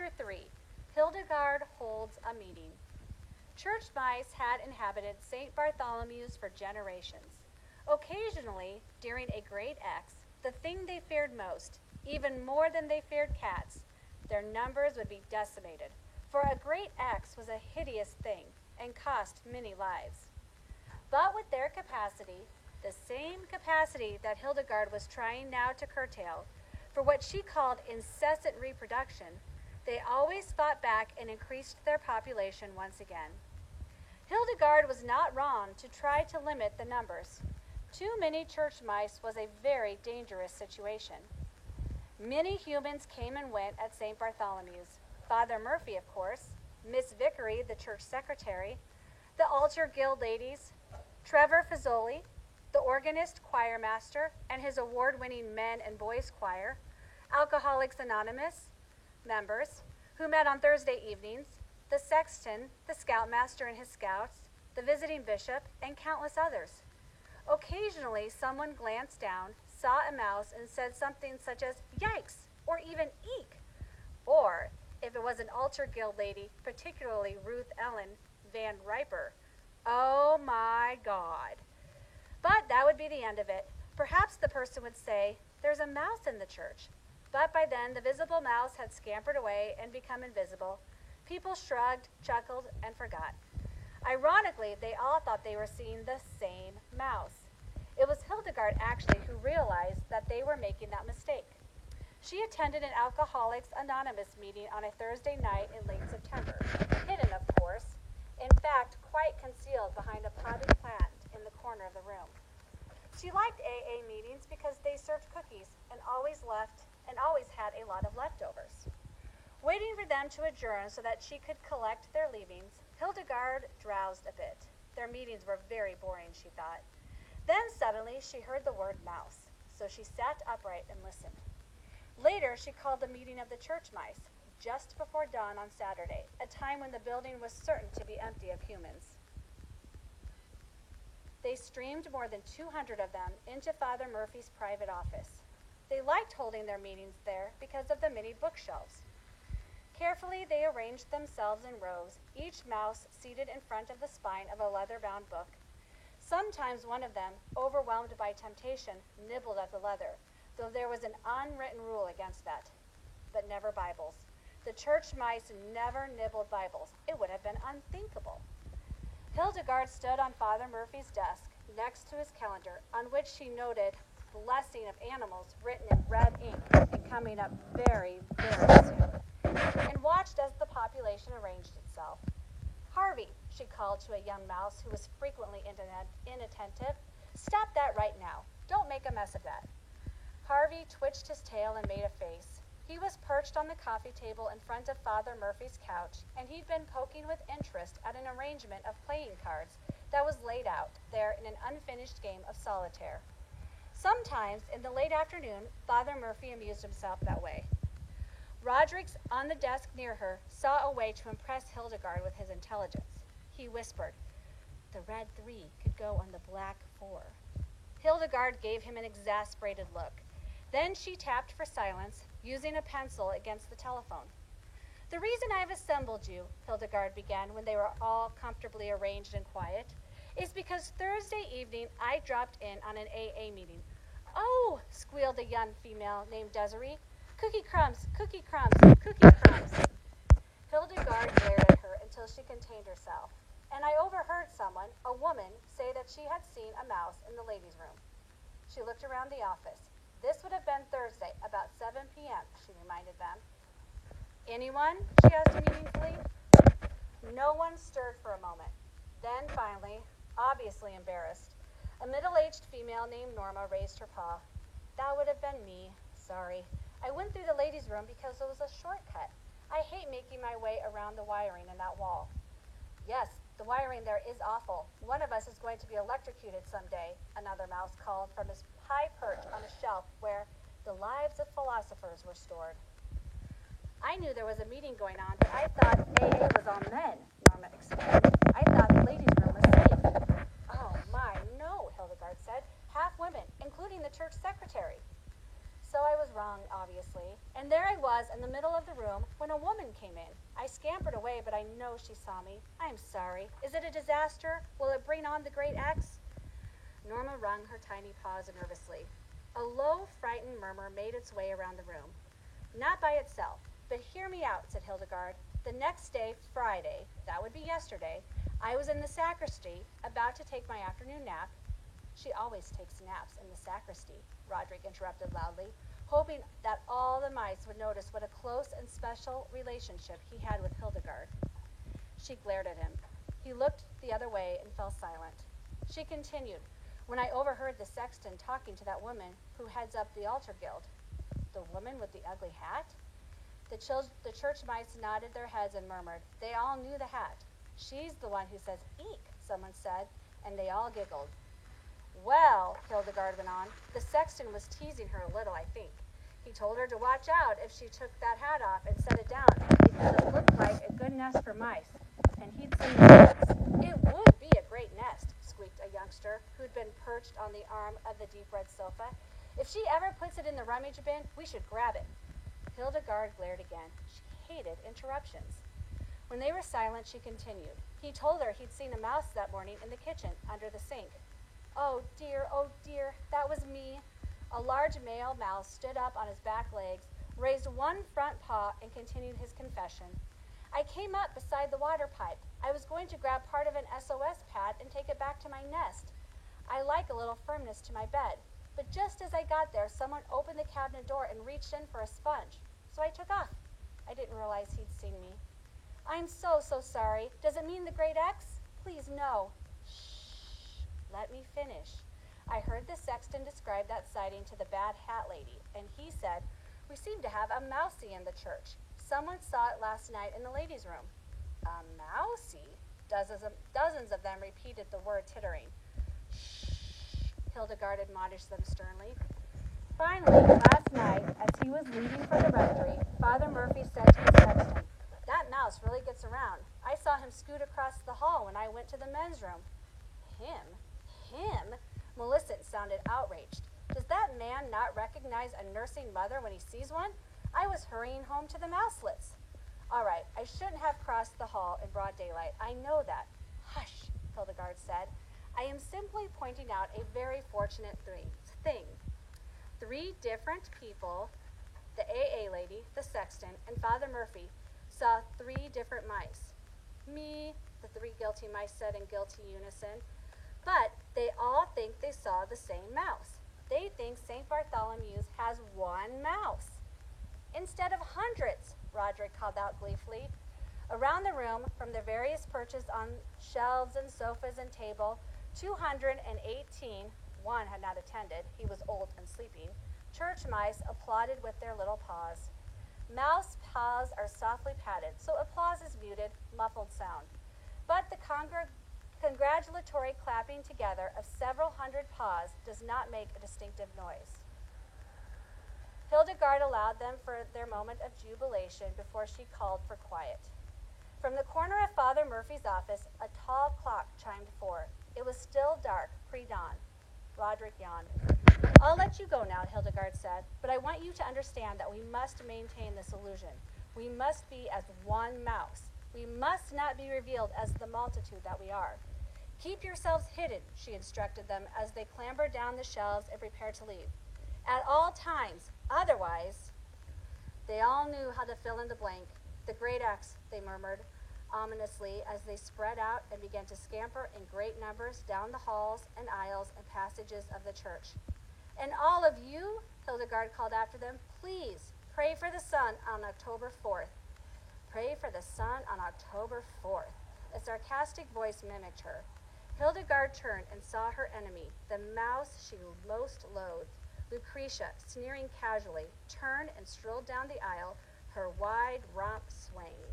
Chapter 3. Hildegard Holds a Meeting. Church mice had inhabited St. Bartholomew's for generations. Occasionally, during a great X, the thing they feared most, even more than they feared cats, their numbers would be decimated, for a great X was a hideous thing and cost many lives. But with their capacity, the same capacity that Hildegard was trying now to curtail, for what she called incessant reproduction, they always fought back and increased their population once again. Hildegard was not wrong to try to limit the numbers. Too many church mice was a very dangerous situation. Many humans came and went at St. Bartholomew's. Father Murphy, of course, Miss Vickery, the church secretary, the altar guild ladies, Trevor Fazoli, the organist choir master, and his award-winning men and boys choir, Alcoholics Anonymous members, who met on Thursday evenings, the sexton, the scoutmaster and his scouts, the visiting bishop, and countless others. Occasionally, someone glanced down, saw a mouse, and said something such as, "Yikes," or even "Eek." Or, if it was an altar guild lady, particularly Ruth Ellen Van Riper, "Oh my God." But that would be the end of it. Perhaps the person would say, "There's a mouse in the church." But by then, the visible mouse had scampered away and become invisible. People shrugged, chuckled, and forgot. Ironically, they all thought they were seeing the same mouse. It was Hildegard, actually, who realized that they were making that mistake. She attended an Alcoholics Anonymous meeting on a Thursday night in late September, hidden, of course, in fact, quite concealed behind a potted plant in the corner of the room. She liked AA meetings because they served cookies and always had a lot of leftovers. Waiting for them to adjourn so that she could collect their leavings, Hildegard drowsed a bit. Their meetings were very boring, she thought. Then suddenly she heard the word mouse, so she sat upright and listened. Later, she called the meeting of the church mice, just before dawn on Saturday, a time when the building was certain to be empty of humans. They streamed, more than 200 of them, into Father Murphy's private office. They liked holding their meetings there because of the many bookshelves. Carefully, they arranged themselves in rows, each mouse seated in front of the spine of a leather-bound book. Sometimes one of them, overwhelmed by temptation, nibbled at the leather, though there was an unwritten rule against that. But never Bibles. The church mice never nibbled Bibles. It would have been unthinkable. Hildegard stood on Father Murphy's desk, next to his calendar, on which she noted blessing of animals written in red ink and coming up very, very soon, and watched as the population arranged itself. "Harvey," she called to a young mouse who was frequently inattentive, "stop that right now. Don't make a mess of that." Harvey twitched his tail and made a face. He was perched on the coffee table in front of Father Murphy's couch, and he'd been poking with interest at an arrangement of playing cards that was laid out there in an unfinished game of solitaire. Sometimes, in the late afternoon, Father Murphy amused himself that way. Roderick's, on the desk near her, saw a way to impress Hildegard with his intelligence. He whispered, "The red 3 could go on the black 4. Hildegard gave him an exasperated look. Then she tapped for silence, using a pencil against the telephone. "The reason I've assembled you," Hildegard began when they were all comfortably arranged and quiet, "is because Thursday evening I dropped in on an AA meeting." "Oh," squealed a young female named Desiree. "Cookie crumbs, cookie crumbs, cookie crumbs." Hildegard glared at her until she contained herself, and I overheard someone, a woman, say that she had seen a mouse in the ladies' room. She looked around the office. This would have been Thursday, about 7 p.m., she reminded them. "Anyone?" she asked meaningfully. No one stirred for a moment. Then, finally, obviously embarrassed, a middle-aged female named Norma raised her paw. "That would have been me. Sorry. I went through the ladies' room because it was a shortcut. I hate making my way around the wiring in that wall." "Yes, the wiring there is awful. One of us is going to be electrocuted someday," another mouse called from his high perch on a shelf where the lives of philosophers were stored. "I knew there was a meeting going on, but I thought AA was all men," Norma explained. "I thought the ladies' room was safe." "Oh, my, no," Hildegard said. "Half women, including the church secretary." so I was wrong, obviously. And there I was in the middle of the room when a woman came in. I scampered away, but I know she saw me. I'm sorry. Is it a disaster? Will it bring on the great X? Norma wrung her tiny paws nervously. A low, frightened murmur made its way around the room. Not by itself, but hear me out, said Hildegard. The next day, Friday, that would be yesterday, I was in the sacristy, about to take my afternoon nap. She always takes naps in the sacristy, Roderick interrupted loudly, hoping that all the mice would notice what a close and special relationship he had with Hildegard. She glared at him. He looked the other way and fell silent. She continued, when I overheard the sexton talking to that woman who heads up the altar guild. The woman with the ugly hat? The church mice nodded their heads and murmured. They all knew the hat. She's the one who says, eek, someone said, and they all giggled. Well, Hildegard went on, the sexton was teasing her a little, I think. He told her to watch out if she took that hat off and set it down, because it looked like a good nest for mice, and he'd seen bugs. It would be a great nest, squeaked a youngster who'd been perched on the arm of the deep red sofa. If she ever puts it in the rummage bin, we should grab it. Hildegard glared again. She hated interruptions. When they were silent, she continued. He told her he'd seen a mouse that morning in the kitchen under the sink. Oh dear, that was me. A large male mouse stood up on his back legs, raised one front paw, and continued his confession. I came up beside the water pipe. I was going to grab part of an SOS pad and take it back to my nest. I like a little firmness to my bed. But just as I got there, someone opened the cabinet door and reached in for a sponge. So I took off. I didn't realize he'd seen me. I'm so sorry. Does it mean the great X? Please, no. Shh. Let me finish. I heard the sexton describe that sighting to the bad hat lady, and he said, we seem to have a mousey in the church. Someone saw it last night in the ladies' room. A mousey? Dozens of them repeated the word, tittering. Shh, Hildegard admonished them sternly. Finally, last night, as he was leaving for the rectory, Father Murphy said to the sexton, that mouse really gets around. I saw him scoot across the hall when I went to the men's room. Him? Millicent sounded outraged. Does that man not recognize a nursing mother when he sees one? I was hurrying home to the mouselets. All right, I shouldn't have crossed the hall in broad daylight. I know that. Hush, Hildegard said. I am simply pointing out a very fortunate thing. 3 different people, the AA lady, the sexton, and Father Murphy, saw 3 different mice. Me, the 3 guilty mice said in guilty unison. But they all think they saw the same mouse. They think St. Bartholomew's has 1 mouse. Instead of hundreds, Roderick called out gleefully. Around the room, from the various perches on shelves and sofas and table, 218, one had not attended, he was old and sleeping, church mice applauded with their little paws. Mouse paws are softly patted, so applause is muted, muffled sound. But the congratulatory clapping together of several hundred paws does not make a distinctive noise. Hildegard allowed them for their moment of jubilation before she called for quiet. From the corner of Father Murphy's office, a tall clock chimed 4. It was still dark, pre-dawn. Roderick yawned. I'll let you go now, Hildegard said, but I want you to understand that we must maintain this illusion. We must be as 1 mouse. We must not be revealed as the multitude that we are. Keep yourselves hidden, she instructed them as they clambered down the shelves and prepared to leave. At all times, otherwise, they all knew how to fill in the blank. The great X, they murmured ominously as they spread out and began to scamper in great numbers down the halls and aisles and passages of the church. And all of you, Hildegard called after them, please pray for the sun on October 4th. Pray for the sun on October 4th. A sarcastic voice mimicked her. Hildegard turned and saw her enemy, the mouse she most loathed. Lucretia, sneering casually, turned and strolled down the aisle, her wide romp swaying.